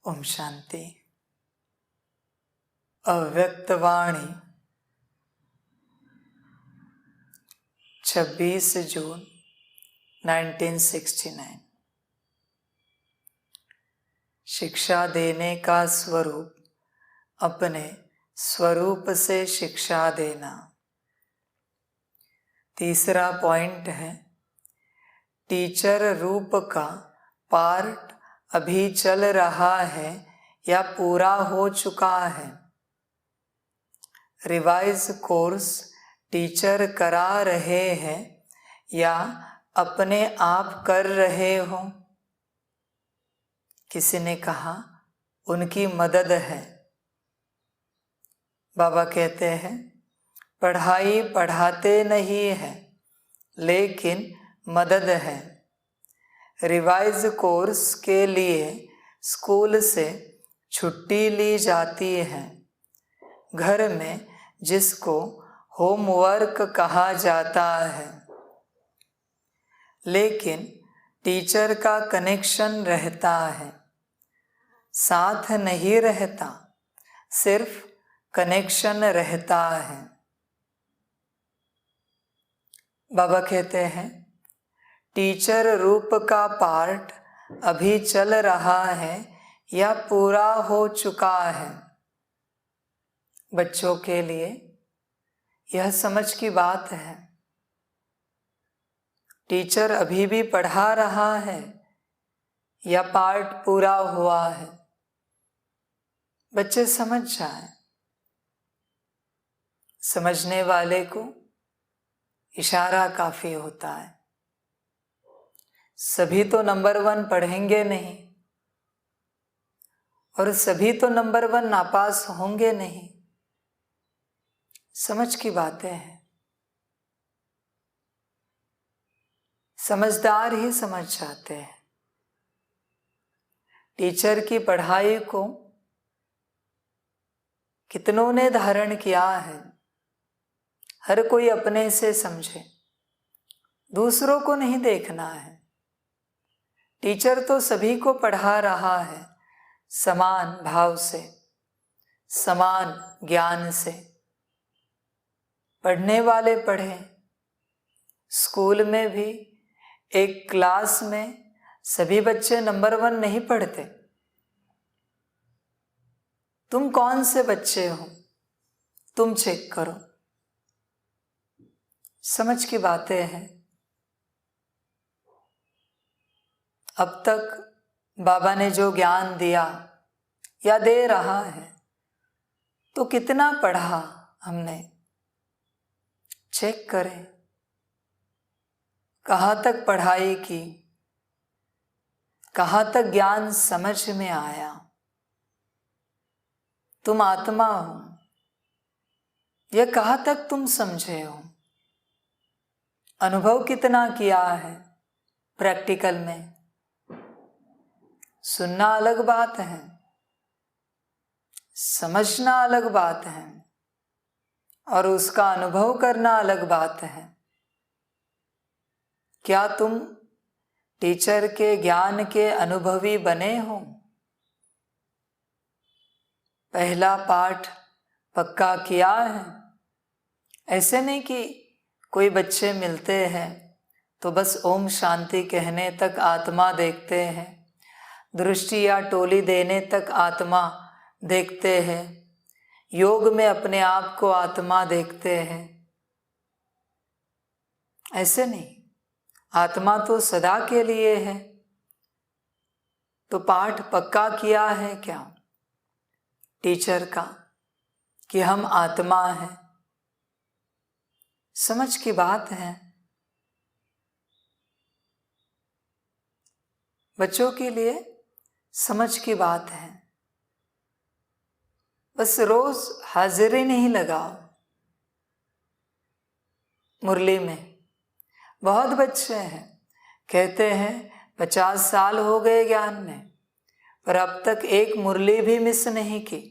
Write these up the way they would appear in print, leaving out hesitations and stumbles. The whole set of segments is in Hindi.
ओम शांति। अव्यक्तवाणी 26 जून 1969। शिक्षा देने का स्वरूप अपने स्वरूप से शिक्षा देना। तीसरा पॉइंट है, टीचर रूप का पार्ट अभी चल रहा है या पूरा हो चुका है। रिवाइज कोर्स टीचर करा रहे हैं या अपने आप कर रहे हो। किसी ने कहा उनकी मदद है। बाबा कहते हैं पढ़ाई पढ़ाते नहीं है लेकिन मदद है। रिवाइज कोर्स के लिए स्कूल से छुट्टी ली जाती है। घर में जिसको होमवर्क कहा जाता है, लेकिन टीचर का कनेक्शन रहता है, साथ नहीं रहता, सिर्फ कनेक्शन रहता है। बाबा कहते हैं टीचर रूप का पार्ट अभी चल रहा है या पूरा हो चुका है। बच्चों के लिए यह समझ की बात है, टीचर अभी भी पढ़ा रहा है या पार्ट पूरा हुआ है। बच्चे समझ जाएं। समझने वाले को इशारा काफी होता है। सभी तो नंबर 1 पढ़ेंगे नहीं और सभी तो नंबर 1 नापास होंगे नहीं। समझ की बातें हैं। समझदार ही समझ जाते हैं। टीचर की पढ़ाई को कितनों ने धारण किया है। हर कोई अपने से समझे, दूसरों को नहीं देखना है। टीचर तो सभी को पढ़ा रहा है, समान भाव से, समान ज्ञान से। पढ़ने वाले पढ़ें। स्कूल में भी एक क्लास में सभी बच्चे नंबर 1 नहीं पढ़ते। तुम कौन से बच्चे हो, तुम चेक करो। समझ की बातें हैं। अब तक बाबा ने जो ज्ञान दिया या दे रहा है, तो कितना पढ़ा हमने, चेक करें। कहाँ तक पढ़ाई की, कहाँ तक ज्ञान समझ में आया। तुम आत्मा हो, यह कहाँ तक तुम समझे हो। अनुभव कितना किया है प्रैक्टिकल में। सुनना अलग बात है, समझना अलग बात है, और उसका अनुभव करना अलग बात है। क्या तुम टीचर के ज्ञान के अनुभवी बने हो? पहला पाठ पक्का किया है। ऐसे नहीं कि कोई बच्चे मिलते हैं तो बस ओम शांति कहने तक आत्मा देखते हैं, दृष्टि या टोली देने तक आत्मा देखते हैं, योग में अपने आप को आत्मा देखते हैं। ऐसे नहीं। आत्मा तो सदा के लिए है। तो पाठ पक्का किया है क्या टीचर का कि हम आत्मा हैं। समझ की बात है। बच्चों के लिए समझ की बात है। बस रोज हाजिरी नहीं लगाओ। मुरली में बहुत बच्चे हैं, कहते हैं 50 साल हो गए ज्ञान में, पर अब तक एक मुरली भी मिस नहीं की।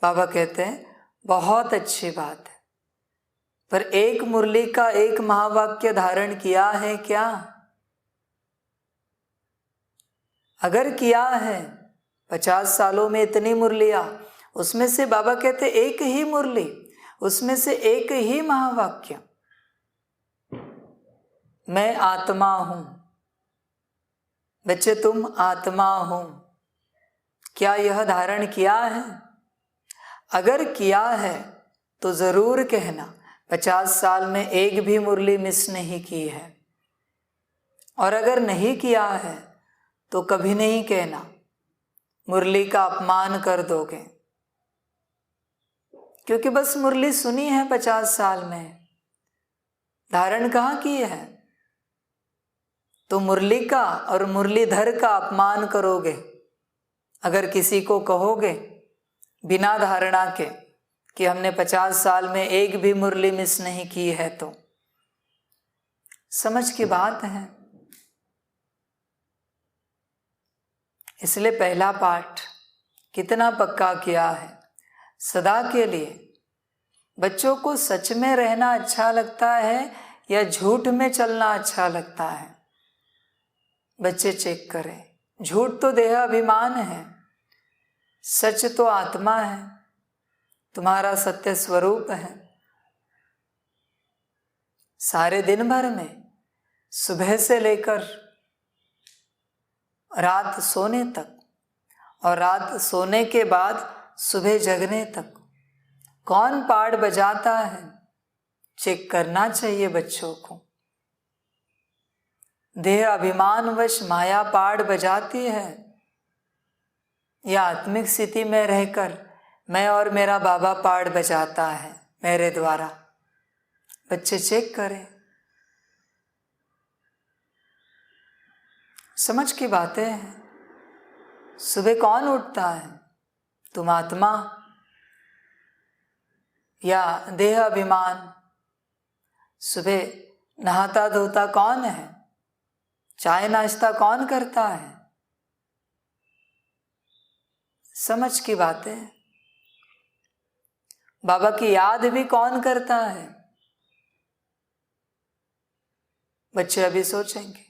बाबा कहते हैं बहुत अच्छी बात है, पर एक मुरली का एक महावाक्य धारण किया है क्या? अगर किया है 50 सालों में इतनी मुरलियाँ, उसमें से बाबा कहते एक ही मुरली, उसमें से एक ही महावाक्य, मैं आत्मा हूं। बच्चे तुम आत्मा हो, क्या यह धारण किया है? अगर किया है तो जरूर कहना 50 साल में एक भी मुरली मिस नहीं की है, और अगर नहीं किया है तो कभी नहीं कहना, मुरली का अपमान कर दोगे। क्योंकि बस मुरली सुनी है 50 साल में, धारण कहाँ की है? तो मुरली का और मुरलीधर का अपमान करोगे अगर किसी को कहोगे बिना धारणा के कि हमने 50 साल में एक भी मुरली मिस नहीं की है। तो समझ की बात है। इसलिए पहला पाठ कितना पक्का किया है, सदा के लिए। बच्चों को सच में रहना अच्छा लगता है या झूठ में चलना अच्छा लगता है? बच्चे चेक करें। झूठ तो देह अभिमान है, सच तो आत्मा है, तुम्हारा सत्य स्वरूप है। सारे दिन भर में सुबह से लेकर रात सोने तक और रात सोने के बाद सुबह जगने तक कौन पाठ बजाता है? चेक करना चाहिए बच्चों को। देह अभिमानवश माया पाठ बजाती है या आत्मिक स्थिति में रहकर मैं और मेरा बाबा पाठ बजाता है मेरे द्वारा? बच्चे चेक करें। समझ की बातें हैं। सुबह कौन उठता है? तुम आत्मा या देह अभिमान? सुबह नहाता धोता कौन है? चाय नाश्ता कौन करता है? समझ की बातें। बाबा की याद भी कौन करता है? बच्चे अभी सोचेंगे।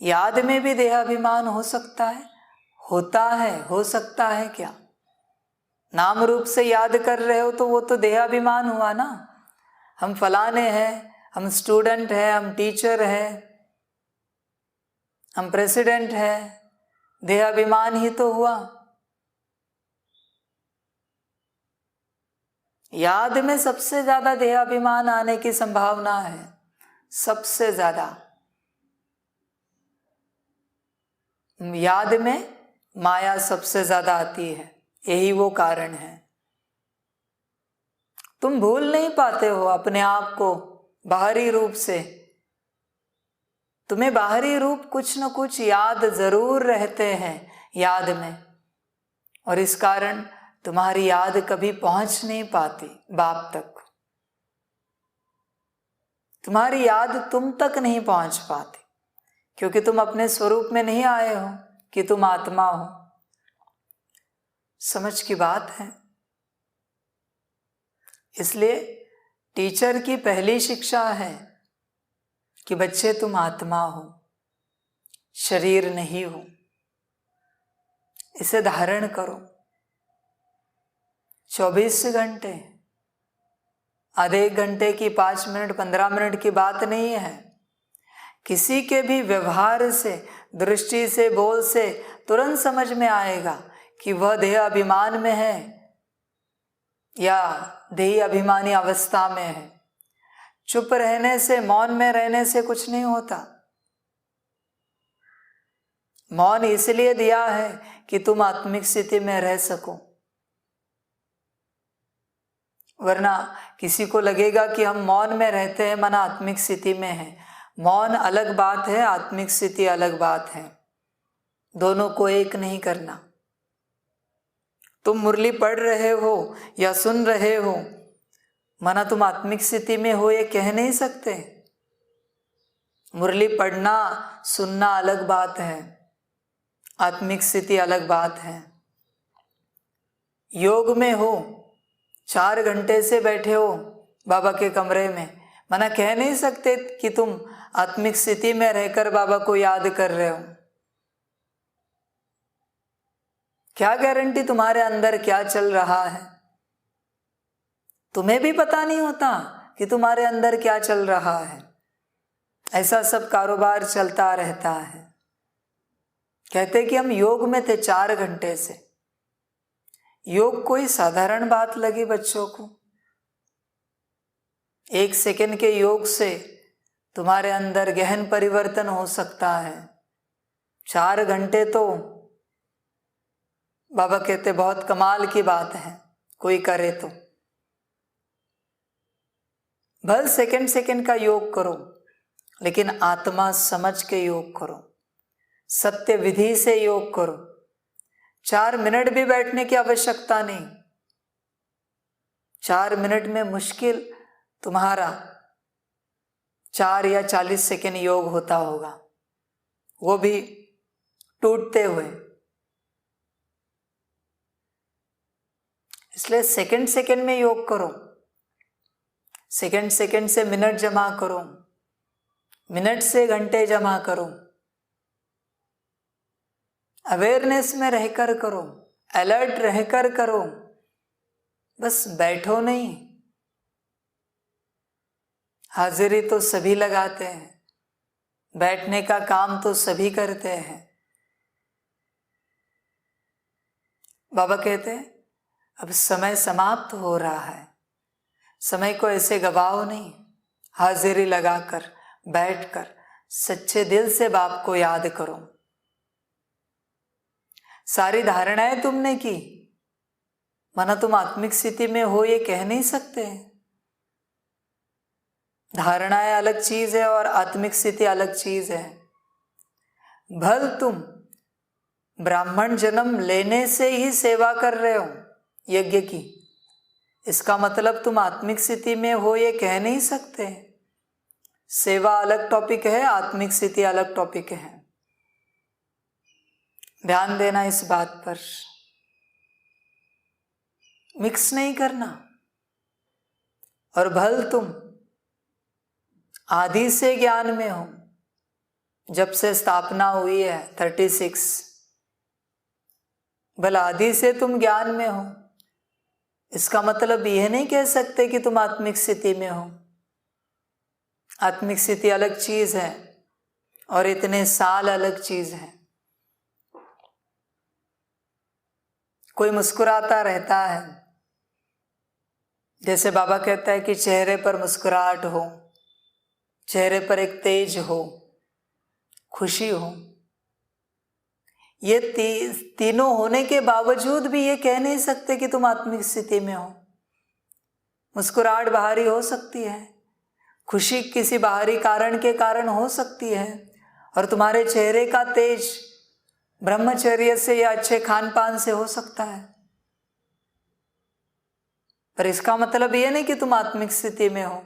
याद में भी देहाभिमान हो सकता है? होता है, हो सकता है क्या? नाम रूप से याद कर रहे हो तो वो तो देहाभिमान हुआ ना। हम फलाने हैं, हम स्टूडेंट हैं, हम टीचर हैं, हम प्रेसिडेंट हैं, देहाभिमान ही तो हुआ। याद में सबसे ज्यादा देहाभिमान आने की संभावना है, सबसे ज्यादा। याद में माया सबसे ज्यादा आती है, यही वो कारण है। तुम भूल नहीं पाते हो अपने आप को बाहरी रूप से। तुम्हें बाहरी रूप कुछ न कुछ याद जरूर रहते हैं याद में, और इस कारण तुम्हारी याद कभी पहुंच नहीं पाती बाप तक। तुम्हारी याद तुम तक नहीं पहुंच पाती क्योंकि तुम अपने स्वरूप में नहीं आए हो कि तुम आत्मा हो। समझ की बात है। इसलिए टीचर की पहली शिक्षा है कि बच्चे तुम आत्मा हो, शरीर नहीं हो। इसे धारण करो। 24 घंटे, आधे घंटे की 5 मिनट 15 मिनट की बात नहीं है। किसी के भी व्यवहार से, दृष्टि से, बोल से तुरंत समझ में आएगा कि वह देह अभिमान में है या देह अभिमानी अवस्था में है। चुप रहने से, मौन में रहने से कुछ नहीं होता। मौन इसलिए दिया है कि तुम आत्मिक स्थिति में रह सको, वरना किसी को लगेगा कि हम मौन में रहते हैं माना आत्मिक स्थिति में है। मौन अलग बात है, आत्मिक स्थिति अलग बात है। दोनों को एक नहीं करना। तुम मुरली पढ़ रहे हो या सुन रहे हो माना तुम आत्मिक स्थिति में हो, ये कह नहीं सकते। मुरली पढ़ना सुनना अलग बात है, आत्मिक स्थिति अलग बात है। योग में हो, 4 घंटे से बैठे हो बाबा के कमरे में, माना कह नहीं सकते कि तुम आत्मिक स्थिति में रहकर बाबा को याद कर रहे हो। क्या गारंटी तुम्हारे अंदर क्या चल रहा है? तुम्हें भी पता नहीं होता कि तुम्हारे अंदर क्या चल रहा है। ऐसा सब कारोबार चलता रहता है। कहते कि हम योग में थे 4 घंटे से। योग कोई साधारण बात लगी बच्चों को? 1 सेकंड के योग से तुम्हारे अंदर गहन परिवर्तन हो सकता है। 4 घंटे तो बाबा कहते बहुत कमाल की बात है, कोई करे तो। भले सेकंड सेकंड का योग करो, लेकिन आत्मा समझ के योग करो, सत्य विधि से योग करो। 4 मिनट भी बैठने की आवश्यकता नहीं। 4 मिनट में मुश्किल तुम्हारा 4 या 40 सेकंड योग होता होगा, वो भी टूटते हुए। इसलिए सेकंड सेकंड में योग करो, सेकंड सेकंड से मिनट जमा करो, मिनट से घंटे जमा करो। अवेयरनेस में रहकर करो, अलर्ट रहकर करो, बस बैठो नहीं। हाजिरी तो सभी लगाते हैं, बैठने का काम तो सभी करते हैं। बाबा कहते हैं अब समय समाप्त हो रहा है, समय को ऐसे गवाओ नहीं। हाजिरी लगाकर बैठकर सच्चे दिल से बाप को याद करो। सारी धारणाएं तुमने की, माना तुम आत्मिक स्थिति में हो ये कह नहीं सकते। धारणाएं अलग चीज है और आत्मिक स्थिति अलग चीज है। भल तुम ब्राह्मण जन्म लेने से ही सेवा कर रहे हो यज्ञ की, इसका मतलब तुम आत्मिक स्थिति में हो ये कह नहीं सकते। सेवा अलग टॉपिक है, आत्मिक स्थिति अलग टॉपिक है। ध्यान देना इस बात पर, मिक्स नहीं करना। और भल तुम आदि से ज्ञान में हो, जब से स्थापना हुई है 36, भल आदि से तुम ज्ञान में हो, इसका मतलब यह नहीं कह सकते कि तुम आत्मिक स्थिति में हो। आत्मिक स्थिति अलग चीज है और इतने साल अलग चीज है। कोई मुस्कुराता रहता है, जैसे बाबा कहता है कि चेहरे पर मुस्कुराहट हो, चेहरे पर एक तेज हो, खुशी हो। ये तीनों होने के बावजूद भी ये कह नहीं सकते कि तुम आत्मिक स्थिति में हो। मुस्कुराहट बाहरी हो सकती है, खुशी किसी बाहरी कारण के कारण हो सकती है, और तुम्हारे चेहरे का तेज ब्रह्मचर्य से या अच्छे खान पान से हो सकता है। पर इसका मतलब ये नहीं कि तुम आत्मिक स्थिति में हो।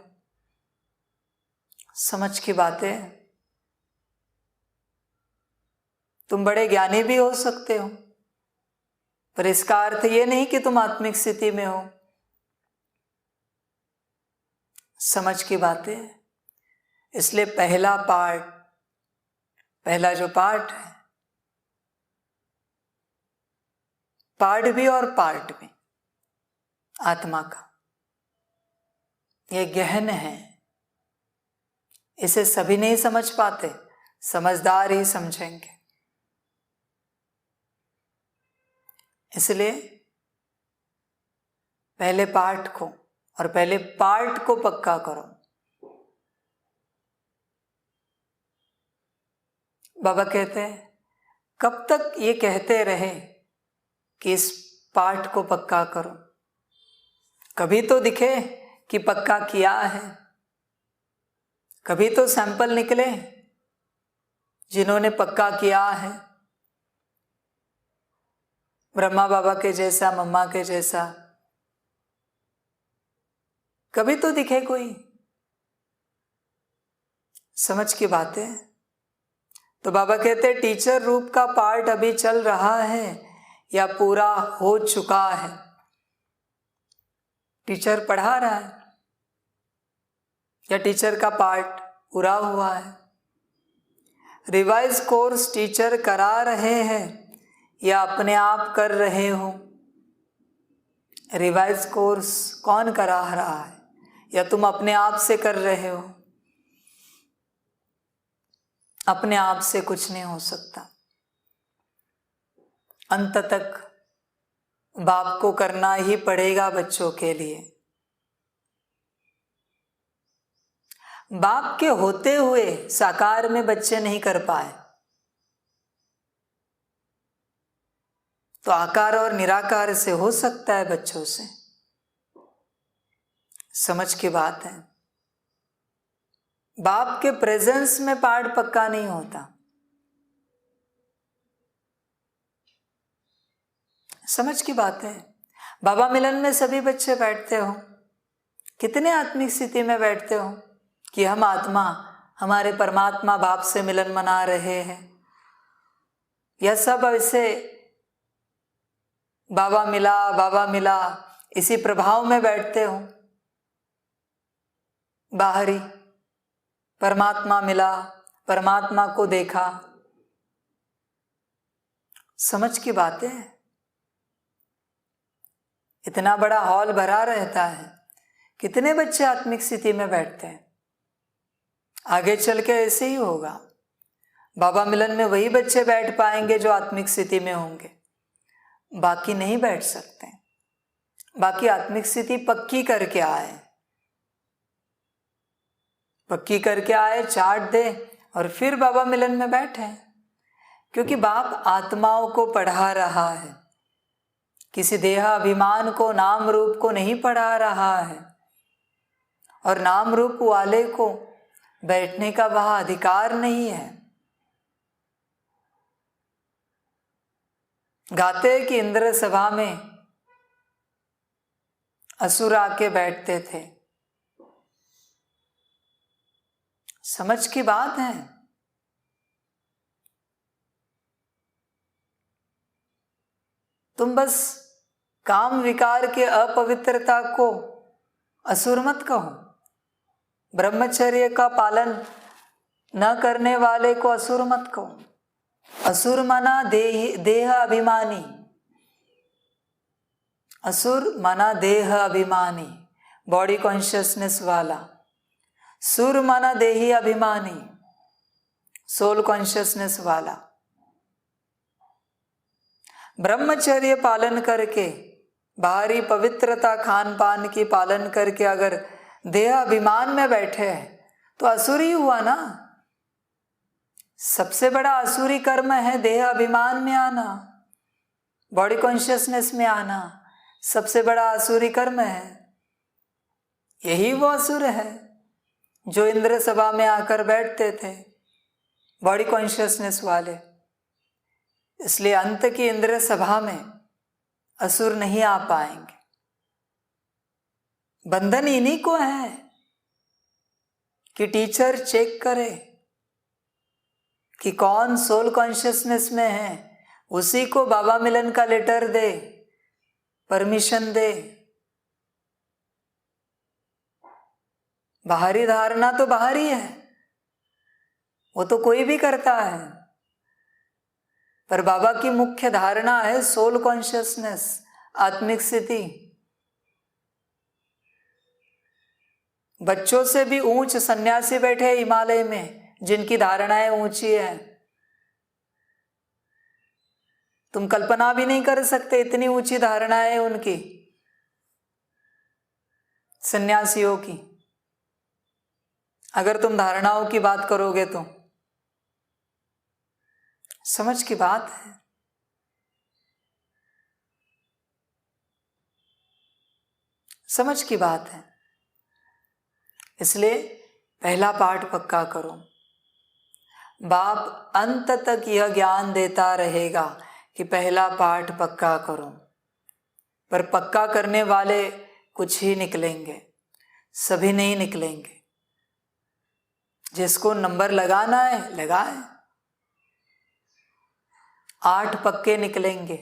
समझ की बातें। तुम बड़े ज्ञानी भी हो सकते हो, पर इसका अर्थ ये नहीं कि तुम आत्मिक स्थिति में हो। समझ की बातें। इसलिए पहला जो पार्ट है, पार्ट भी और पार्ट भी आत्मा का, ये गहन है। इसे सभी नहीं समझ पाते, समझदार ही समझेंगे। इसलिए पहले पार्ट को और पहले पार्ट को पक्का करो। बाबा कहते हैं कब तक ये कहते रहे कि इस पार्ट को पक्का करो, कभी तो दिखे कि पक्का किया है, कभी तो सैंपल निकले जिन्होंने पक्का किया है। ब्रह्मा बाबा के जैसा, मम्मा के जैसा, कभी तो दिखे कोई। समझ की बातें। तो बाबा कहते टीचर रूप का पार्ट अभी चल रहा है या पूरा हो चुका है। टीचर पढ़ा रहा है या टीचर का पार्ट पूरा हुआ है। रिवाइज कोर्स टीचर करा रहे हैं या अपने आप कर रहे हो? रिवाइज कोर्स कौन करा रहा है? या तुम अपने आप से कर रहे हो? अपने आप से कुछ नहीं हो सकता। अंत तक बाप को करना ही पड़ेगा बच्चों के लिए। बाप के होते हुए साकार में बच्चे नहीं कर पाए, तो आकार और निराकार से हो सकता है बच्चों से। समझ की बात है। बाप के प्रेजेंस में पाठ पक्का नहीं होता। समझ की बात है। बाबा मिलन में सभी बच्चे बैठते हो, कितने आत्मिक स्थिति में बैठते हो कि हम आत्मा हमारे परमात्मा बाप से मिलन मना रहे हैं। यह सब ऐसे बाबा मिला इसी प्रभाव में बैठते हो। बाहरी परमात्मा मिला, परमात्मा को देखा। समझ की बात है। इतना बड़ा हॉल भरा रहता है, कितने बच्चे आत्मिक स्थिति में बैठते हैं। आगे चल के ऐसे ही होगा। बाबा मिलन में वही बच्चे बैठ पाएंगे जो आत्मिक स्थिति में होंगे, बाकी नहीं बैठ सकते। बाकी आत्मिक स्थिति पक्की करके आए, पक्की करके आए, चाट दे और फिर बाबा मिलन में बैठे। क्योंकि बाप आत्माओं को पढ़ा रहा है, किसी देह अभिमान को, नाम रूप को नहीं पढ़ा रहा है। और नाम रूप वाले को बैठने का वह अधिकार नहीं है। गाते हैं कि इंद्र सभा में असुर आके बैठते थे। समझ की बात है। तुम बस काम विकार के अपवित्रता को असुर मत कहो। ब्रह्मचर्य का पालन न करने वाले को असुर मत कहो। असुर माना देह अभिमानी, असुर माना देह अभिमानी, बॉडी कॉन्शियसनेस वाला। सुर माना देही अभिमानी, सोल कॉन्शियसनेस वाला। ब्रह्मचर्य पालन करके, बाहरी पवित्रता खान पान की पालन करके अगर देह अभिमान में बैठे हैं तो असुर ही हुआ ना। सबसे बड़ा असुरी कर्म है देह अभिमान में आना, बॉडी कॉन्शियसनेस में आना। सबसे बड़ा असुरी कर्म है। यही वो असुर है जो इंद्र सभा में आकर बैठते थे, बॉडी कॉन्शियसनेस वाले। इसलिए अंत की इंद्र सभा में असुर नहीं आ पाएंगे। बंधन इन्हीं को है कि टीचर चेक करे कि कौन सोल कॉन्शियसनेस में है, उसी को बाबा मिलन का लेटर दे, परमिशन दे। बाहरी धारणा तो बाहरी है, वो तो कोई भी करता है। पर बाबा की मुख्य धारणा है सोल कॉन्शियसनेस, आत्मिक स्थिति। बच्चों से भी ऊंच सन्यासी बैठे हिमालय में, जिनकी धारणाएं ऊंची है। तुम कल्पना भी नहीं कर सकते, इतनी ऊंची धारणाएं उनकी, सन्यासियों की। अगर तुम धारणाओं की बात करोगे तो समझ की बात है। समझ की बात है। इसलिए पहला पाठ पक्का करो। बाप अंत तक यह ज्ञान देता रहेगा कि पहला पाठ पक्का करो। पर पक्का करने वाले कुछ ही निकलेंगे, सभी नहीं निकलेंगे। जिसको नंबर लगाना है लगाए। 8 पक्के निकलेंगे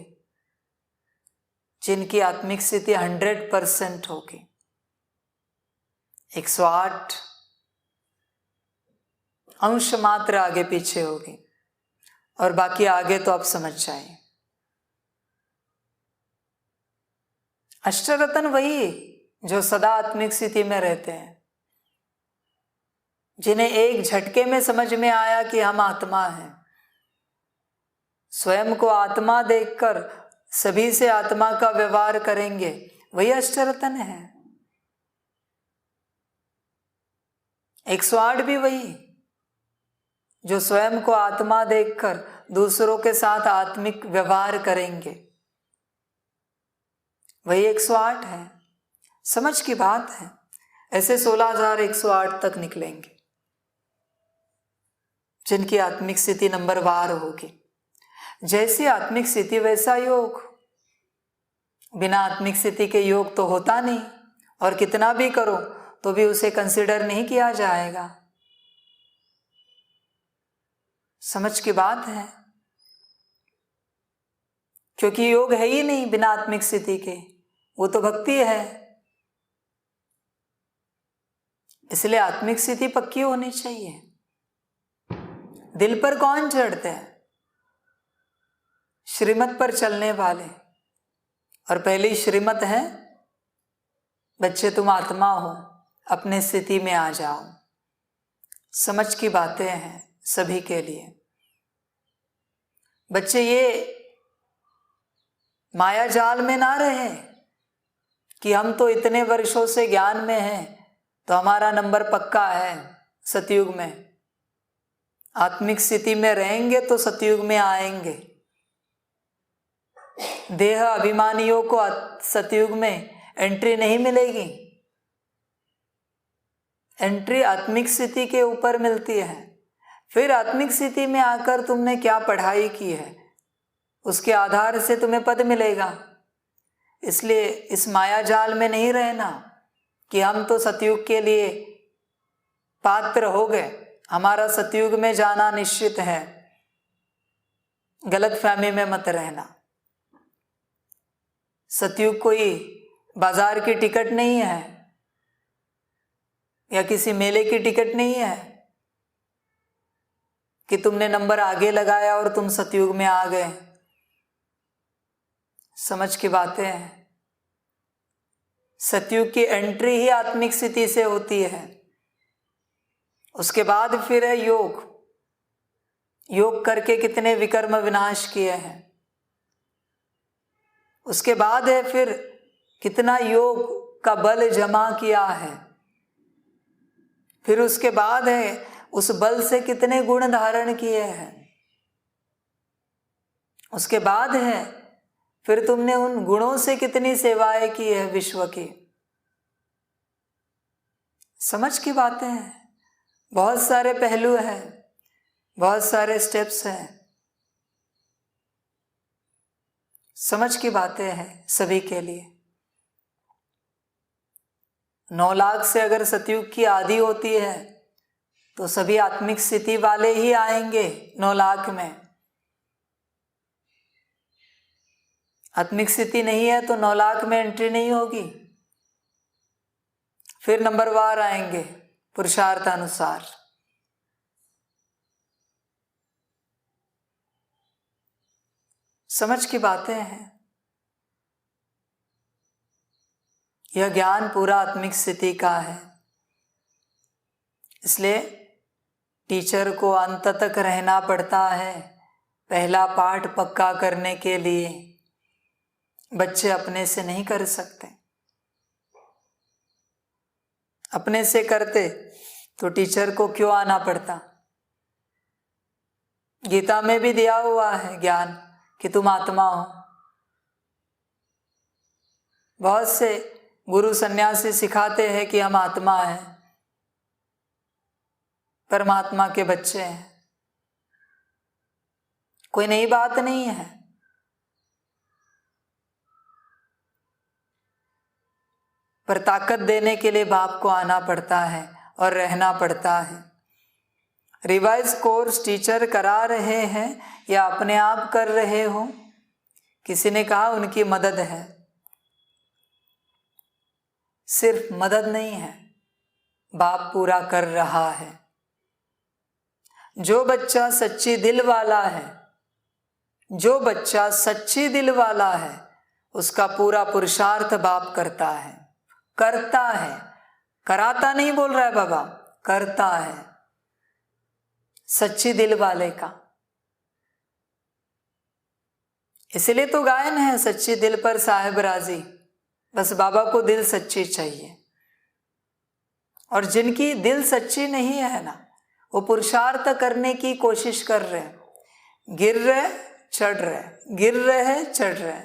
जिनकी आत्मिक स्थिति 100% होगी। 108 अंश मात्र आगे पीछे होगी, और बाकी आगे तो आप समझ जाए। अष्टरत्न वही जो सदा आत्मिक स्थिति में रहते हैं, जिन्हें एक झटके में समझ में आया कि हम आत्मा हैं, स्वयं को आत्मा देखकर सभी से आत्मा का व्यवहार करेंगे, वही अष्टरत्न है। 108 भी वही जो स्वयं को आत्मा देखकर दूसरों के साथ आत्मिक व्यवहार करेंगे, वही 108 है। समझ की बात है। ऐसे 16,108 तक निकलेंगे जिनकी आत्मिक स्थिति नंबरवार होगी। जैसी आत्मिक स्थिति वैसा योग। बिना आत्मिक स्थिति के योग तो होता नहीं, और कितना भी करो तो भी उसे कंसिडर नहीं किया जाएगा। समझ की बात है। क्योंकि योग है ही नहीं बिना आत्मिक स्थिति के, वो तो भक्ति है। इसलिए आत्मिक स्थिति पक्की होनी चाहिए। दिल पर कौन चढ़ते हैं? श्रीमत पर चलने वाले। और पहली श्रीमत है, बच्चे तुम आत्मा हो, अपने स्थिति में आ जाओ। समझ की बातें हैं सभी के लिए। बच्चे ये माया जाल में ना रहे कि हम तो इतने वर्षों से ज्ञान में हैं तो हमारा नंबर पक्का है। सतयुग में आत्मिक स्थिति में रहेंगे तो सतयुग में आएंगे। देह अभिमानियों को सतयुग में एंट्री नहीं मिलेगी। एंट्री आत्मिक स्थिति के ऊपर मिलती है। फिर आत्मिक स्थिति में आकर तुमने क्या पढ़ाई की है, उसके आधार से तुम्हें पद मिलेगा। इसलिए इस माया जाल में नहीं रहना कि हम तो सतयुग के लिए पात्र हो गए, हमारा सतयुग में जाना निश्चित है। गलत फहमी में मत रहना। सतयुग कोई बाजार की टिकट नहीं है या किसी मेले की टिकट नहीं है कि तुमने नंबर आगे लगाया और तुम सतयुग में आ गए। समझ की बातें हैं। सतयुग की एंट्री ही आत्मिक स्थिति से होती है। उसके बाद फिर है योग। योग करके कितने विकर्म विनाश किए हैं। उसके बाद है फिर कितना योग का बल जमा किया है। फिर उसके बाद है उस बल से कितने गुण धारण किए हैं। उसके बाद है फिर तुमने उन गुणों से कितनी सेवाएं की है विश्व की। समझ की बातें हैं। बहुत सारे पहलू हैं, बहुत सारे स्टेप्स हैं। समझ की बातें हैं सभी के लिए। 9 लाख से अगर सतयुग की आदि होती है तो सभी आत्मिक स्थिति वाले ही आएंगे 9 लाख में। आत्मिक स्थिति नहीं है तो 9 लाख में एंट्री नहीं होगी। फिर नंबरवार आएंगे पुरुषार्थ अनुसार। समझ की बातें हैं। यह ज्ञान पूरा आत्मिक स्थिति का है। इसलिए टीचर को अंत तक रहना पड़ता है पहला पाठ पक्का करने के लिए। बच्चे अपने से नहीं कर सकते। अपने से करते तो टीचर को क्यों आना पड़ता। गीता में भी दिया हुआ है ज्ञान कि तुम आत्मा हो। बहुत से गुरु सन्यासी सिखाते हैं कि हम आत्मा हैं, परमात्मा के बच्चे हैं। कोई नई बात नहीं है। पर ताकत देने के लिए बाप को आना पड़ता है और रहना पड़ता है। रिवाइज कोर्स टीचर करा रहे हैं या अपने आप कर रहे हो, किसी ने कहा उनकी मदद है। सिर्फ मदद नहीं है, बाप पूरा कर रहा है। जो बच्चा सच्ची दिल वाला है, जो बच्चा सच्ची दिल वाला है, उसका पूरा पुरुषार्थ बाप करता है, करता है, कराता नहीं बोल रहा है बाबा, करता है, सच्ची दिल वाले का। इसलिए तो गायन है, सच्ची दिल पर साहिब राजी। बस बाबा को दिल सच्ची चाहिए। और जिनकी दिल सच्ची नहीं है ना, वो पुरुषार्थ करने की कोशिश कर रहे हैं, गिर रहे चढ़ रहे, गिर रहे चढ़ रहे।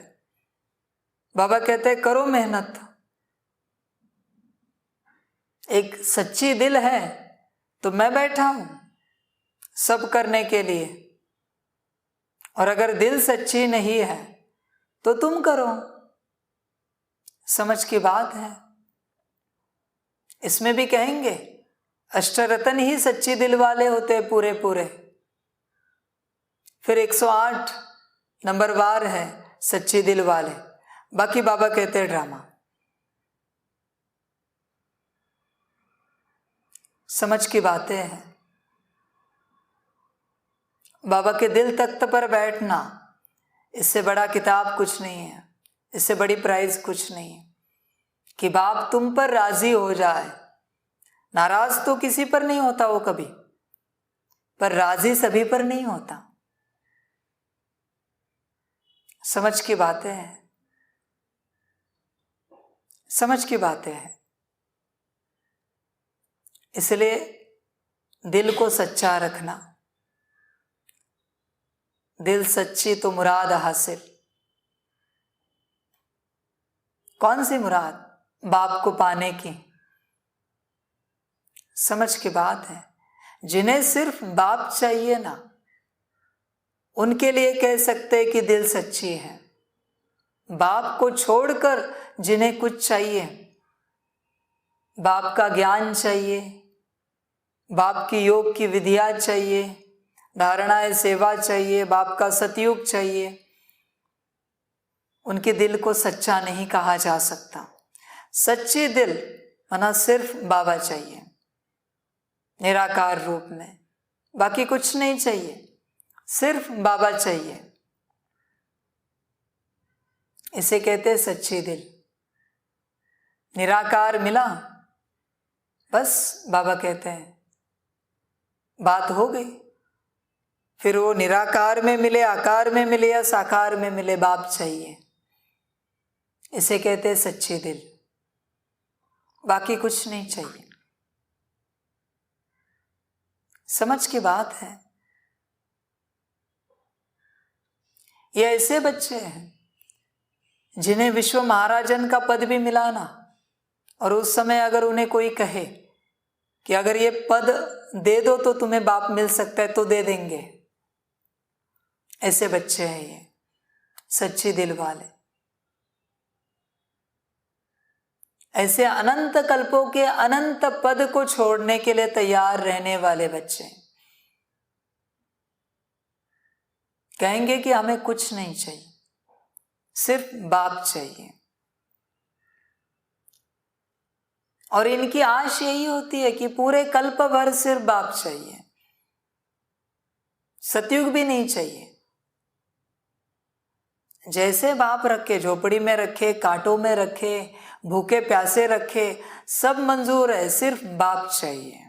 बाबा कहते हैं करो मेहनत। एक सच्ची दिल है तो मैं बैठा हूं सब करने के लिए, और अगर दिल सच्ची नहीं है तो तुम करो। समझ की बात है। इसमें भी कहेंगे अष्टरत्न ही सच्ची दिल वाले होते हैं पूरे पूरे। फिर 108 नंबर वार है सच्ची दिल वाले, बाकी बाबा कहते हैं ड्रामा। समझ की बातें हैं। बाबा के दिल तख्त पर बैठना, इससे बड़ा किताब कुछ नहीं है, इससे बड़ी प्राइज कुछ नहीं है कि बाप तुम पर राजी हो जाए। नाराज तो किसी पर नहीं होता वो कभी, पर राजी सभी पर नहीं होता। समझ की बातें हैं, समझ की बातें हैं। इसलिए दिल को सच्चा रखना। दिल सच्ची तो मुराद हासिल। कौन सी मुराद? बाप को पाने की। समझ की बात है। जिन्हें सिर्फ बाप चाहिए ना, उनके लिए कह सकते हैं कि दिल सच्ची है। बाप को छोड़कर जिन्हें कुछ चाहिए, बाप का ज्ञान चाहिए, बाप की योग की विधियां चाहिए, धारणाएं सेवा चाहिए, बाप का सतयुग चाहिए, उनके दिल को सच्चा नहीं कहा जा सकता। सच्ची दिल माना सिर्फ बाबा चाहिए निराकार रूप में, बाकी कुछ नहीं चाहिए, सिर्फ बाबा चाहिए। इसे कहते हैं सच्ची दिल। निराकार मिला, बस बाबा कहते हैं बात हो गई। फिर वो निराकार में मिले, आकार में मिले या साकार में मिले, बाप चाहिए। इसे कहते हैं सच्ची दिल, बाकी कुछ नहीं चाहिए। समझ की बात है। ये ऐसे बच्चे हैं जिन्हें विश्व महाराजन का पद भी मिला ना, और उस समय अगर उन्हें कोई कहे कि अगर ये पद दे दो तो तुम्हें बाप मिल सकता है, तो दे देंगे। ऐसे बच्चे हैं ये सच्ची दिल वाले। ऐसे अनंत कल्पों के अनंत पद को छोड़ने के लिए तैयार रहने वाले बच्चे कहेंगे कि हमें कुछ नहीं चाहिए, सिर्फ बाप चाहिए। और इनकी आश यही होती है कि पूरे कल्प भर सिर्फ बाप चाहिए, सतयुग भी नहीं चाहिए। जैसे बाप रखे, झोपड़ी में रखे, कांटों में रखे, भूखे प्यासे रखे, सब मंजूर है, सिर्फ बाप चाहिए।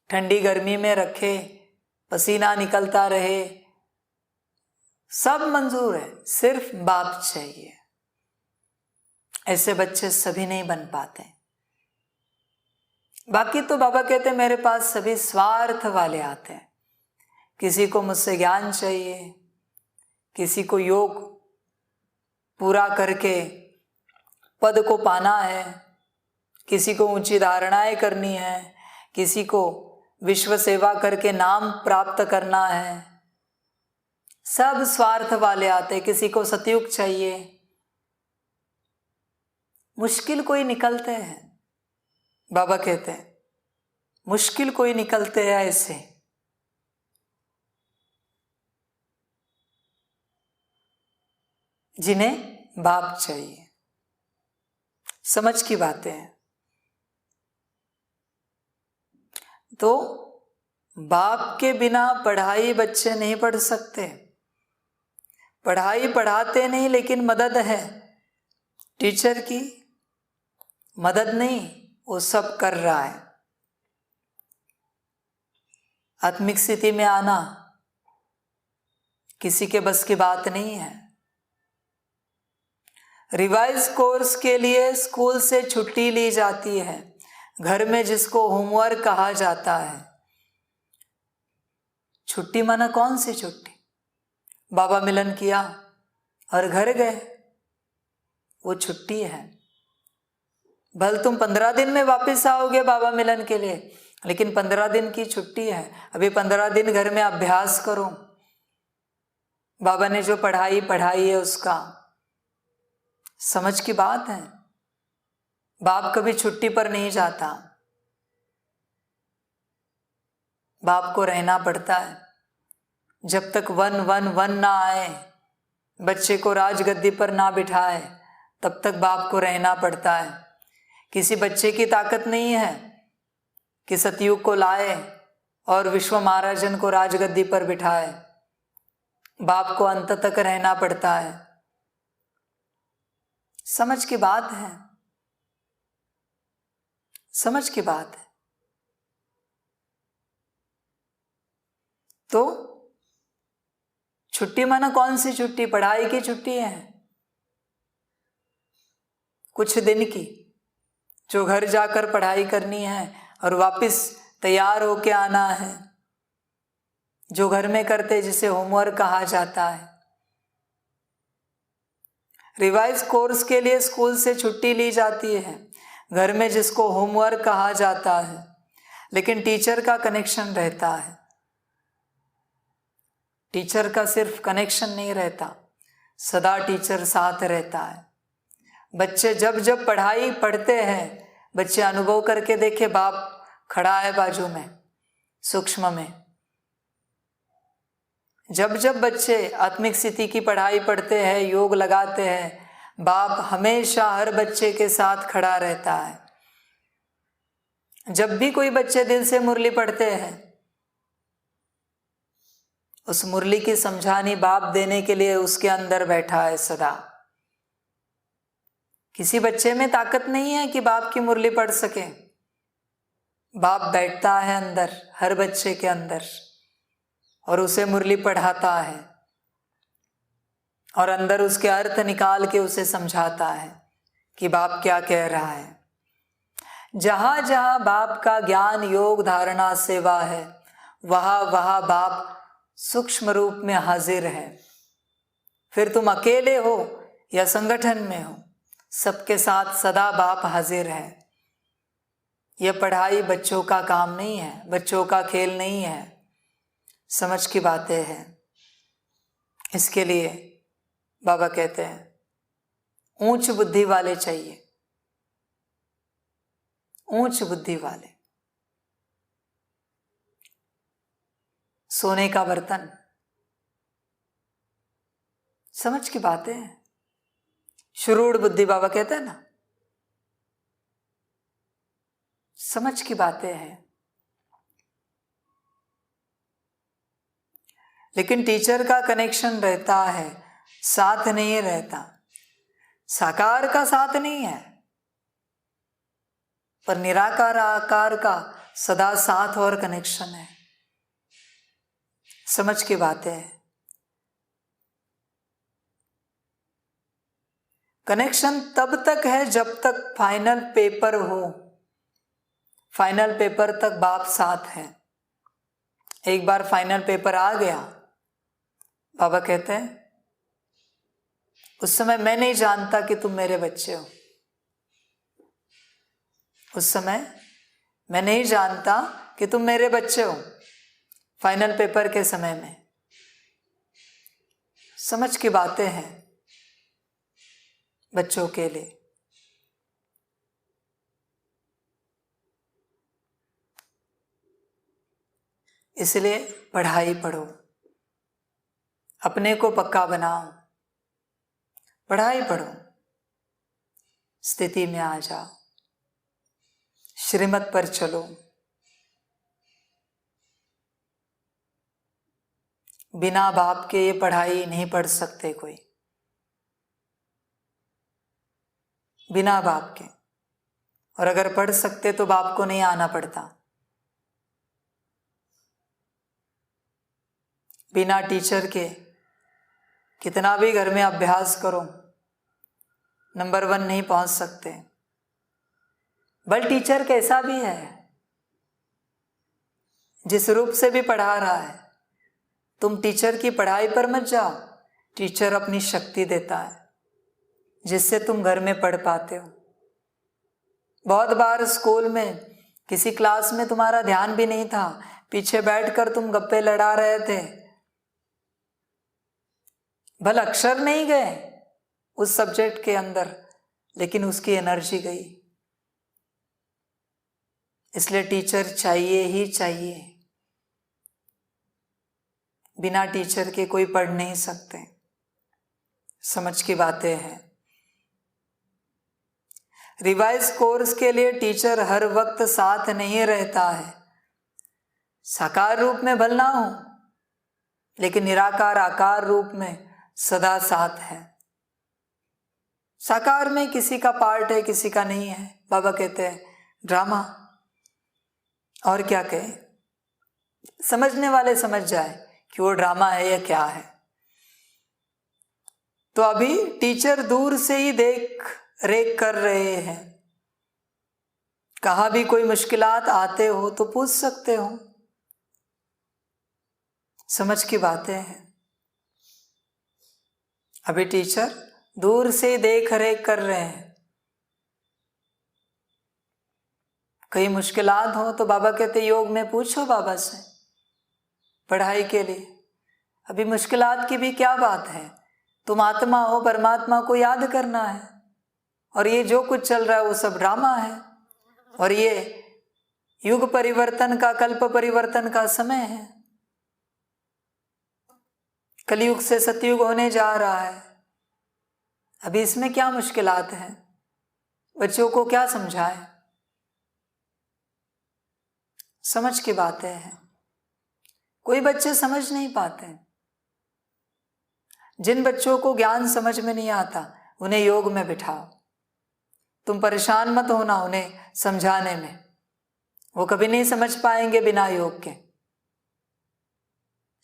ठंडी गर्मी में रखे, पसीना निकलता रहे, सब मंजूर है, सिर्फ बाप चाहिए। ऐसे बच्चे सभी नहीं बन पाते। बाकी तो बाबा कहते मेरे पास सभी स्वार्थ वाले आते हैं। किसी को मुझसे ज्ञान चाहिए, किसी को योग पूरा करके पद को पाना है, किसी को ऊंची धारणाएं करनी है, किसी को विश्व सेवा करके नाम प्राप्त करना है। सब स्वार्थ वाले आते। किसी को सतयुग चाहिए। मुश्किल कोई निकलते हैं, बाबा कहते हैं मुश्किल कोई निकलते हैं ऐसे जिन्हें बाप चाहिए। समझ की बातें हैं। तो बाप के बिना पढ़ाई बच्चे नहीं पढ़ सकते। पढ़ाई पढ़ाते नहीं लेकिन मदद है टीचर की, मदद नहीं, वो सब कर रहा है। आत्मिक स्थिति में आना किसी के बस की बात नहीं है। रिवाइज कोर्स के लिए स्कूल से छुट्टी ली जाती है, घर में जिसको होमवर्क कहा जाता है। छुट्टी माना कौन सी छुट्टी? बाबा मिलन किया और घर गए, वो छुट्टी है। भले तुम 15 दिन में वापस आओगे बाबा मिलन के लिए, लेकिन 15 दिन की छुट्टी है। अभी 15 दिन घर में अभ्यास करो, बाबा ने जो पढ़ाई पढ़ाई है उसका। समझ की बात है। बाप कभी छुट्टी पर नहीं जाता, बाप को रहना पड़ता है। जब तक 111 ना आए, बच्चे को राजगद्दी पर ना बिठाए, तब तक बाप को रहना पड़ता है। किसी बच्चे की ताकत नहीं है कि सतयुग को लाए और विश्व महाराजन को राजगद्दी पर बिठाए। बाप को अंत तक रहना पड़ता है। समझ की बात है, समझ की बात है। तो छुट्टी माना कौन सी छुट्टी? पढ़ाई की छुट्टी है, कुछ दिन की, जो घर जाकर पढ़ाई करनी है और वापस तैयार होके आना है, जो घर में करते जिसे होमवर्क कहा जाता है। रिवाइज कोर्स के लिए स्कूल से छुट्टी ली जाती है, घर में जिसको होमवर्क कहा जाता है, लेकिन टीचर का कनेक्शन रहता है। टीचर का सिर्फ कनेक्शन नहीं रहता, सदा टीचर साथ रहता है। बच्चे जब जब पढ़ाई पढ़ते हैं, बच्चे अनुभव करके देखे, बाप खड़ा है बाजू में, सूक्ष्म में। जब जब बच्चे आत्मिक स्थिति की पढ़ाई पढ़ते हैं, योग लगाते हैं, बाप हमेशा हर बच्चे के साथ खड़ा रहता है। जब भी कोई बच्चे दिल से मुरली पढ़ते हैं, उस मुरली की समझानी बाप देने के लिए उसके अंदर बैठा है सदा। किसी बच्चे में ताकत नहीं है कि बाप की मुरली पढ़ सके। बाप बैठता है अंदर, हर बच्चे के अंदर, और उसे मुरली पढ़ाता है और अंदर उसके अर्थ निकाल के उसे समझाता है कि बाप क्या कह रहा है। जहां जहां बाप का ज्ञान, योग, धारणा, सेवा है, वहां वहां बाप सूक्ष्म रूप में हाजिर है। फिर तुम अकेले हो या संगठन में हो, सबके साथ सदा बाप हाजिर है। यह पढ़ाई बच्चों का काम नहीं है, बच्चों का खेल नहीं है, समझ की बातें हैं। इसके लिए बाबा कहते हैं ऊंच बुद्धि वाले चाहिए, ऊंच बुद्धि वाले। सोने का बर्तन, समझ की बातें हैं। शुरूढ़ बुद्धि बाबा कहते हैं ना, समझ की बातें हैं। लेकिन टीचर का कनेक्शन रहता है, साथ नहीं रहता। साकार का साथ नहीं है, पर निराकार आकार का सदा साथ और कनेक्शन है। समझ की बातें हैं। कनेक्शन तब तक है जब तक फाइनल पेपर हो। फाइनल पेपर तक बाप साथ है। एक बार फाइनल पेपर आ गया, बाबा कहते हैं उस समय मैं नहीं जानता कि तुम मेरे बच्चे हो। उस समय मैं नहीं जानता कि तुम मेरे बच्चे हो। फाइनल पेपर के समय में समझ की बातें हैं बच्चों के लिए। इसलिए पढ़ाई पढ़ो, अपने को पक्का बनाओ, पढ़ाई पढ़ो, स्थिति में आ जाओ, श्रीमत पर चलो। बिना बाप के ये पढ़ाई नहीं पढ़ सकते कोई, बिना बाप के। और अगर पढ़ सकते तो बाप को नहीं आना पड़ता। बिना टीचर के कितना भी घर में अभ्यास करो, नंबर 1 नहीं पहुंच सकते। बल टीचर कैसा भी है, जिस रूप से भी पढ़ा रहा है, तुम टीचर की पढ़ाई पर मत जाओ। टीचर अपनी शक्ति देता है जिससे तुम घर में पढ़ पाते हो। बहुत बार स्कूल में किसी क्लास में तुम्हारा ध्यान भी नहीं था, पीछे बैठकर तुम गप्पे लड़ा रहे थे, भले अक्षर नहीं गए उस सब्जेक्ट के अंदर, लेकिन उसकी एनर्जी गई। इसलिए टीचर चाहिए ही चाहिए। बिना टीचर के कोई पढ़ नहीं सकते। समझ की बातें हैं। रिवाइज कोर्स के लिए टीचर हर वक्त साथ नहीं रहता है। साकार रूप में भल ना हो, लेकिन निराकार आकार रूप में सदा साथ है। साकार में किसी का पार्ट है, किसी का नहीं है। बाबा कहते हैं ड्रामा, और क्या कहें। समझने वाले समझ जाए कि वो ड्रामा है या क्या है। तो अभी टीचर दूर से ही देख रेख कर रहे हैं। कहाँ भी कोई मुश्किलात आते हो तो पूछ सकते हो। समझ की बातें हैं। अभी टीचर दूर से देख रेख कर रहे हैं। कई मुश्किलात हो तो बाबा कहते योग में पूछो बाबा से पढ़ाई के लिए। अभी मुश्किलात की भी क्या बात है, तुम आत्मा हो, परमात्मा को याद करना है। और ये जो कुछ चल रहा है वो सब ड्रामा है। और ये युग परिवर्तन का, कल्प परिवर्तन का समय है। कलयुग से सतयुग होने जा रहा है। अभी इसमें क्या मुश्किलात हैं, बच्चों को क्या समझाएं। समझ की बातें हैं। कोई बच्चे समझ नहीं पाते। जिन बच्चों को ज्ञान समझ में नहीं आता उन्हें योग में बिठाओ। तुम परेशान मत होना उन्हें समझाने में, वो कभी नहीं समझ पाएंगे बिना योग के।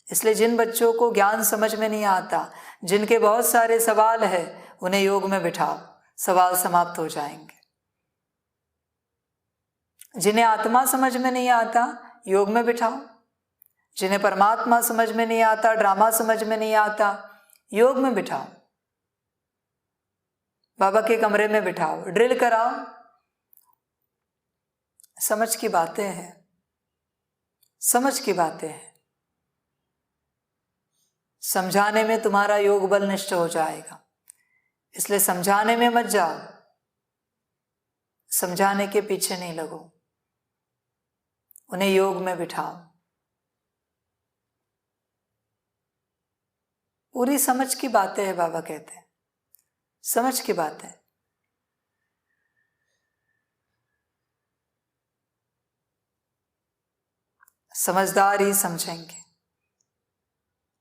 इसलिए जिन बच्चों को ज्ञान समझ में नहीं आता, जिनके बहुत सारे सवाल है, उन्हें योग में बिठाओ, सवाल समाप्त हो जाएंगे। जिन्हें आत्मा समझ में नहीं आता योग में बिठाओ। जिन्हें परमात्मा समझ में नहीं आता, ड्रामा समझ में नहीं आता, योग में बिठाओ। बाबा के कमरे में बिठाओ, ड्रिल कराओ। समझ की बातें हैं। समझ की बातें हैं। समझाने में तुम्हारा योग बल नष्ट हो जाएगा। इसलिए समझाने में मत जाओ, समझाने के पीछे नहीं लगो, उन्हें योग में बिठाओ। पूरी समझ की बातें हैं। बाबा कहते हैं समझ की बातें। समझदार ही समझेंगे,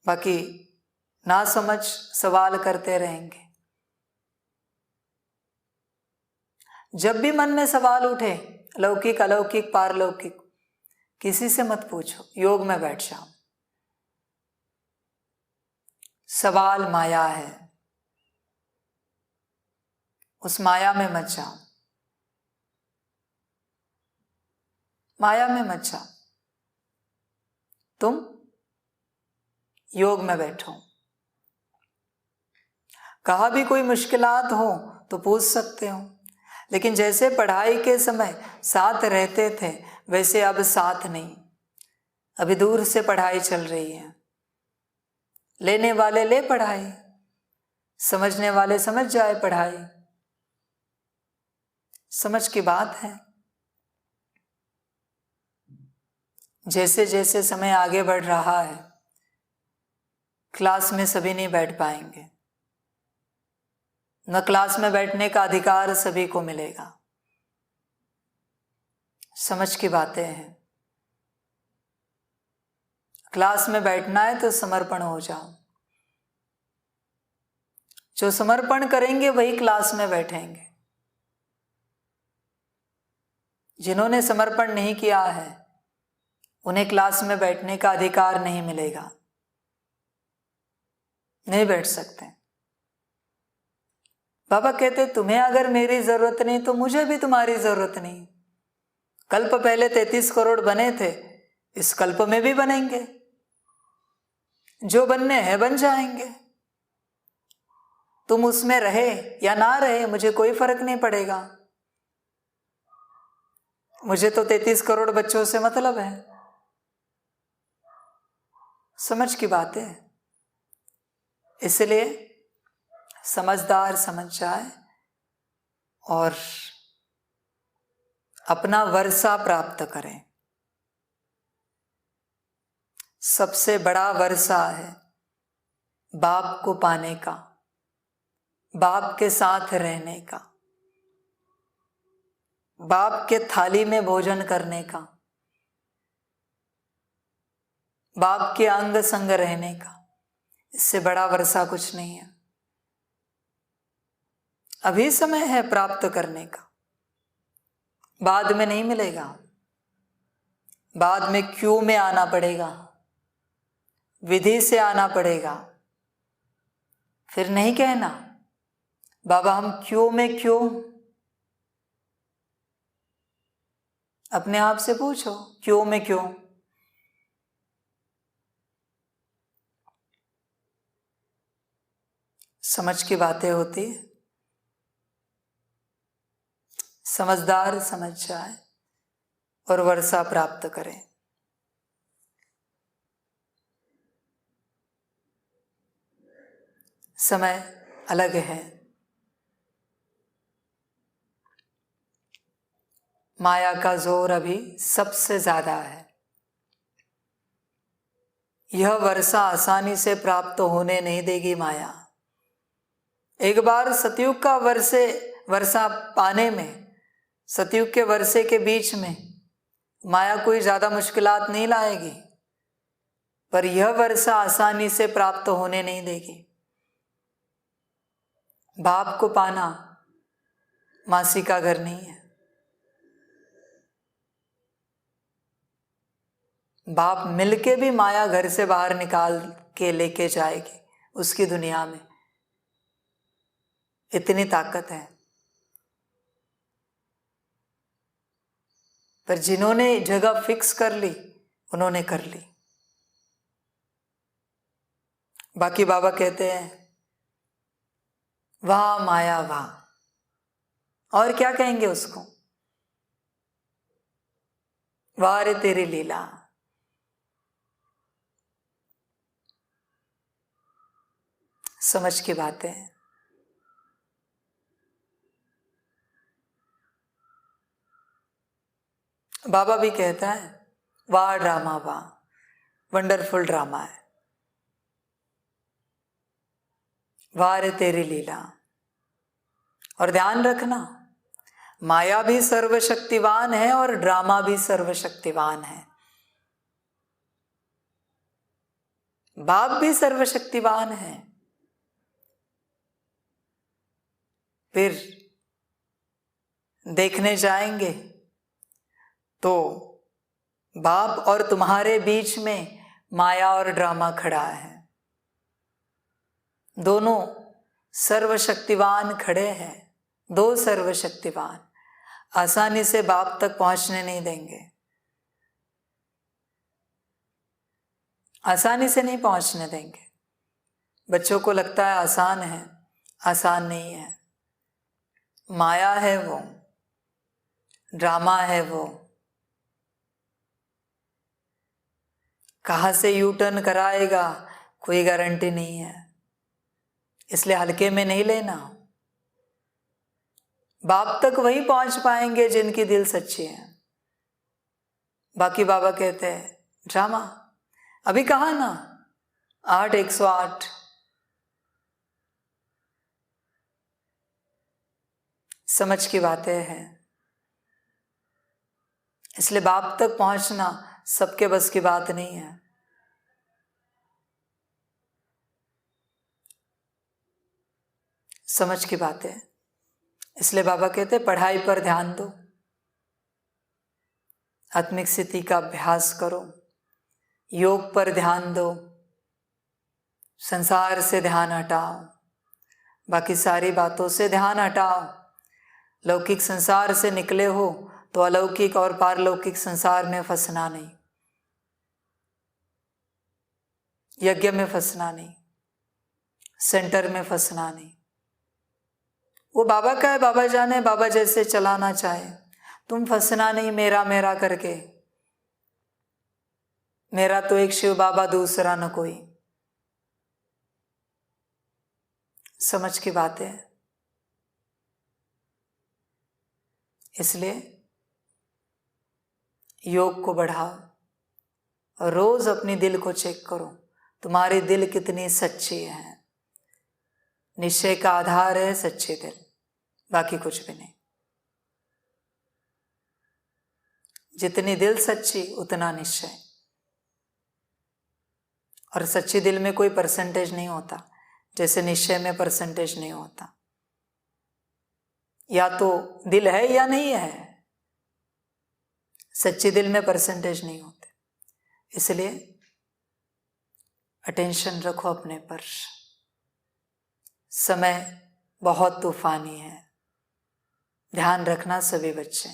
बाकी ना समझ सवाल करते रहेंगे। जब भी मन में सवाल उठे, लौकिक अलौकिक पारलौकिक, किसी से मत पूछो, योग में बैठ जाओ। सवाल माया है, उस माया में मत जाओ। माया में मत जाओ, तुम योग में बैठो। कहा भी कोई मुश्किलात हो तो पूछ सकते हो, लेकिन जैसे पढ़ाई के समय साथ रहते थे वैसे अब साथ नहीं। अभी दूर से पढ़ाई चल रही है। लेने वाले ले पढ़ाई, समझने वाले समझ जाए पढ़ाई। समझ की बात है। जैसे जैसे समय आगे बढ़ रहा है, क्लास में सभी नहीं बैठ पाएंगे। न क्लास में बैठने का अधिकार सभी को मिलेगा। समझ की बातें हैं। क्लास में बैठना है तो समर्पण हो जाओ। जो समर्पण करेंगे वही क्लास में बैठेंगे। जिन्होंने समर्पण नहीं किया है उन्हें क्लास में बैठने का अधिकार नहीं मिलेगा, नहीं बैठ सकते। बाबा कहते तुम्हें अगर मेरी जरूरत नहीं तो मुझे भी तुम्हारी जरूरत नहीं। कल्प पहले 33 करोड़ बने थे, इस कल्प में भी बनेंगे। जो बनने हैं बन जाएंगे। तुम उसमें रहे या ना रहे मुझे कोई फर्क नहीं पड़ेगा। मुझे तो 33 करोड़ बच्चों से मतलब है। समझ की बात है। इसलिए समझदार समझ जाए और अपना वर्षा प्राप्त करें। सबसे बड़ा वर्षा है बाप को पाने का, बाप के साथ रहने का, बाप के थाली में भोजन करने का, बाप के अंग संग रहने का। इससे बड़ा वर्षा कुछ नहीं है। अभी समय है प्राप्त करने का, बाद में नहीं मिलेगा। बाद में क्यों में आना पड़ेगा, विधि से आना पड़ेगा। फिर नहीं कहना बाबा हम क्यों में क्यों। अपने आप से पूछो क्यों में क्यों। समझ की बातें होती है। समझदार समझ जाए और वर्षा प्राप्त करें। समय अलग है। माया का जोर अभी सबसे ज्यादा है। यह वर्षा आसानी से प्राप्त होने नहीं देगी माया। एक बार सतयुग का वर्षा पाने में, सतयुग के वर्षे के बीच में माया कोई ज्यादा मुश्किलात नहीं लाएगी, पर यह वर्षा आसानी से प्राप्त होने नहीं देगी। बाप को पाना मासी का घर नहीं है। बाप मिलके भी माया घर से बाहर निकाल के लेके जाएगी उसकी दुनिया में। इतनी ताकत है। पर जिन्होंने जगह फिक्स कर ली उन्होंने कर ली। बाकी बाबा कहते हैं वाह माया वाह, और क्या कहेंगे उसको। वाह रे तेरी लीला। समझ की बातें हैं। बाबा भी कहता है वाह ड्रामा वाह, वंडरफुल ड्रामा है। वाह रे तेरी लीला। और ध्यान रखना माया भी सर्वशक्तिवान है और ड्रामा भी सर्वशक्तिवान है। बाप भी सर्वशक्तिवान है। फिर देखने जाएंगे तो बाप और तुम्हारे बीच में माया और ड्रामा खड़ा है। दोनों सर्वशक्तिवान खड़े हैं। दो सर्वशक्तिवान आसानी से बाप तक पहुंचने नहीं देंगे। आसानी से नहीं पहुंचने देंगे। बच्चों को लगता है आसान है, आसान नहीं है। माया है वो, ड्रामा है वो। कहाँ से यू टर्न कराएगा कोई गारंटी नहीं है। इसलिए हल्के में नहीं लेना। बाप तक वही पहुंच पाएंगे जिनकी दिल सच्ची है। बाकी बाबा कहते हैं ड्रामा अभी कहा ना 8/108। समझ की बातें हैं। इसलिए बाप तक पहुंचना सबके बस की बात नहीं है। समझ की बात है। इसलिए बाबा कहते पढ़ाई पर ध्यान दो, आत्मिक स्थिति का अभ्यास करो, योग पर ध्यान दो, संसार से ध्यान हटाओ, बाकी सारी बातों से ध्यान हटाओ। लौकिक संसार से निकले हो तो अलौकिक और पारलौकिक संसार में फंसना नहीं, यज्ञ में फंसना नहीं, सेंटर में फंसना नहीं। वो बाबा का है, बाबा जाने, बाबा जैसे चलाना चाहे, तुम फंसना नहीं मेरा मेरा करके। मेरा तो एक शिव बाबा, दूसरा न कोई। समझ की बात है। इसलिए योग को बढ़ाओ और रोज अपनी दिल को चेक करो, तुम्हारी दिल कितनी सच्ची है। निश्चय का आधार है सच्चे दिल, बाकी कुछ भी नहीं। जितनी दिल सच्ची उतना निश्चय। और सच्ची दिल में कोई परसेंटेज नहीं होता, जैसे निश्चय में परसेंटेज नहीं होता। या तो दिल है या नहीं है, सच्ची दिल में परसेंटेज नहीं होते। इसलिए अटेंशन रखो अपने पर। समय बहुत तूफानी है, ध्यान रखना सभी बच्चे।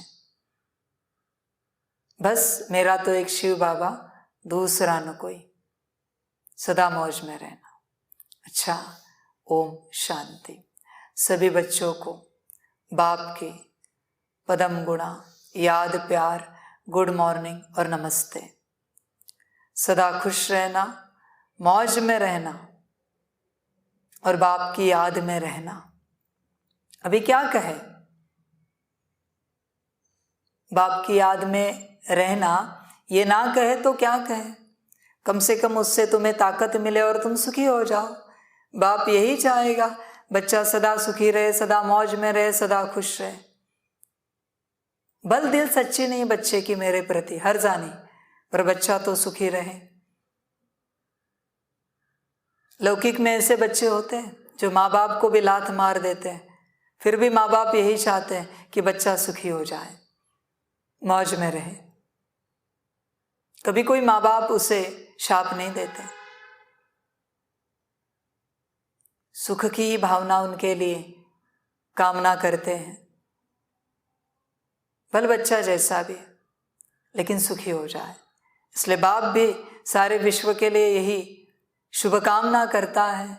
बस मेरा तो एक शिव बाबा, दूसरा न कोई, सदा मौज में रहना। अच्छा, ओम शांति। सभी बच्चों को बाप की पदम गुणा, याद, प्यार, गुड मॉर्निंग और नमस्ते। सदा खुश रहना, मौज में रहना और बाप की याद में रहना। अभी क्या कहे, बाप की याद में रहना, ये ना कहे तो क्या कहे। कम से कम उससे तुम्हें ताकत मिले और तुम सुखी हो जाओ। बाप यही चाहेगा, बच्चा सदा सुखी रहे, सदा मौज में रहे, सदा खुश रहे। बल दिल सच्ची नहीं बच्चे की मेरे प्रति, हर जानी, पर बच्चा तो सुखी रहे। लौकिक में ऐसे बच्चे होते हैं जो माँ बाप को भी लात मार देते हैं, फिर भी माँ बाप यही चाहते हैं कि बच्चा सुखी हो जाए, मौज में रहे। कभी कोई माँ बाप उसे शाप नहीं देते। सुख की भावना उनके लिए कामना करते हैं, भले बच्चा जैसा भी, लेकिन सुखी हो जाए। इसलिए बाप भी सारे विश्व के लिए यही शुभकामना करता है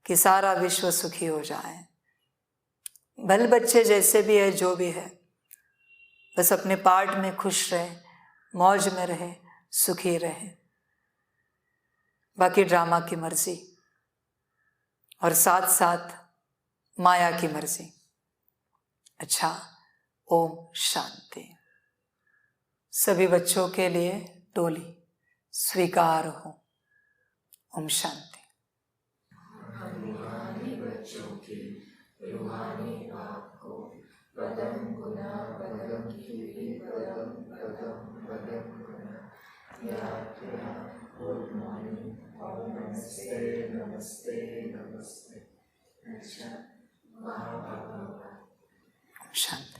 कि सारा विश्व सुखी हो जाए। भले बच्चे जैसे भी है, जो भी है, बस अपने पार्ट में खुश रहे, मौज में रहे, सुखी रहे। बाकी ड्रामा की मर्जी और साथ साथ माया की मर्जी। अच्छा, ओम शांति। सभी बच्चों के लिए डोली स्वीकार हो। ओम शांति। रूहानी बच्चों की रूहानी बाप को पदम गुना पदम की पदम पदम पदम गुना याद प्यार गुड मॉर्निंग और नमस्ते नमस्ते नमस्ते। अच्छा, वाह वाह वाह। शांति।